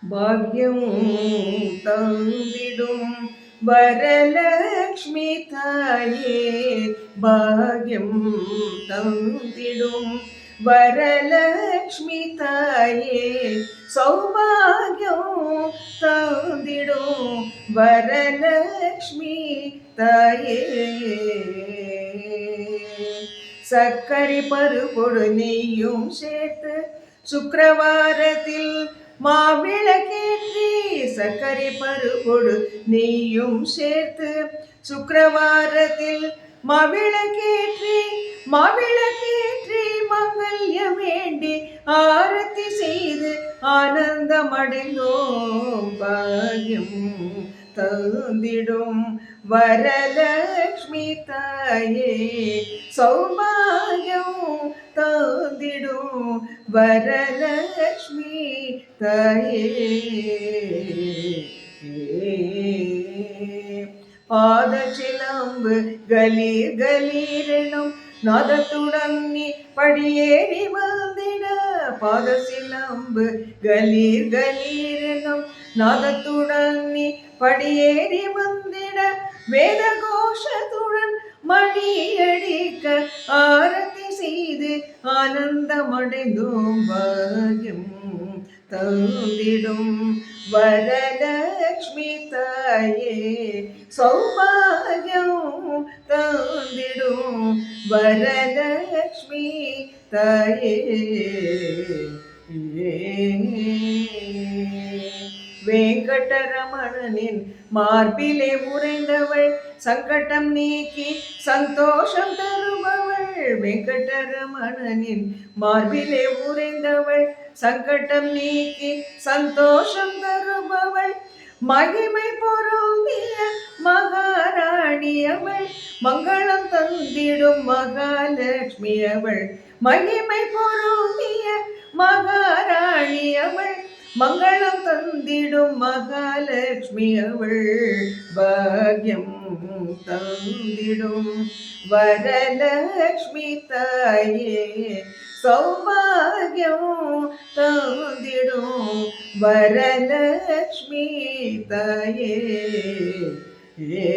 பாக்யம் தந்திடும் வரலக்ஷ்மி தாயே, பாக்யம் தந்திடும் வரலக்ஷ்மி தாயே, சௌபாகியம் தந்திடும் வரலக்ஷ்மி தாயே. சர்க்கரை பருப்பொடு நெய்யும் சேர்த்து சுக்கிரவாரத்தில் மாவிளக்கேற்றி, சர்க்கரை பருப்பொடு நெய்யும் சேர்த்து சுக்கிரவாரத்தில் மாவிளக்கேற்றி மங்கல்யம் வேண்டி ஆரத்தி செய்து ஆனந்தமடைந்தோம். பாகியம் தந்திடும் வரலக்ஷ்மி தாயே, சௌபாகியம் தந்திடும் வரலக்ஷ்மி தாயே. பாதச்சிலம்பு கலீர் கலீரெனும் நாதத்துடன் நீ படியேறி வந்திட, பாதசிலம்பு கலீர் கலீரெனும் நாதத்துடன் நீ படியேறி வந்திட, வேத கோஷத்துடன் மணியடிக்க ஆரத்தி செய்து ஆனந்தமடைந்தோம். பாகியம் தந்திடும் வரலக்ஷ்மி தாயே, சௌபாகியம் தந்திடும் வரலக்ஷ்மி தாயே. வெங்கடரமணனின் மார்பிலே உறைந்தவள், சங்கடம் நீக்கி சந்தோஷம் தருபவள். வெங்கடரமணனின் மார்பிலே உறைந்தவள், சங்கடம் நீக்கி சந்தோஷம் தருபவள். மகிமை பொருந்திய மகாராணி அவள், மங்களம் தந்திடும் மகாலட்சுமி அவள். மகிமை பொருந்திய மகாராணி அவள், மங்களம் தந்திடும் மகாலட்சுமி அவள். பாக்யம் தந்திடும் வரலக்ஷ்மி தாயே, சௌபாகியம் தந்திடும் வரலக்ஷ்மி தாயே. ஏ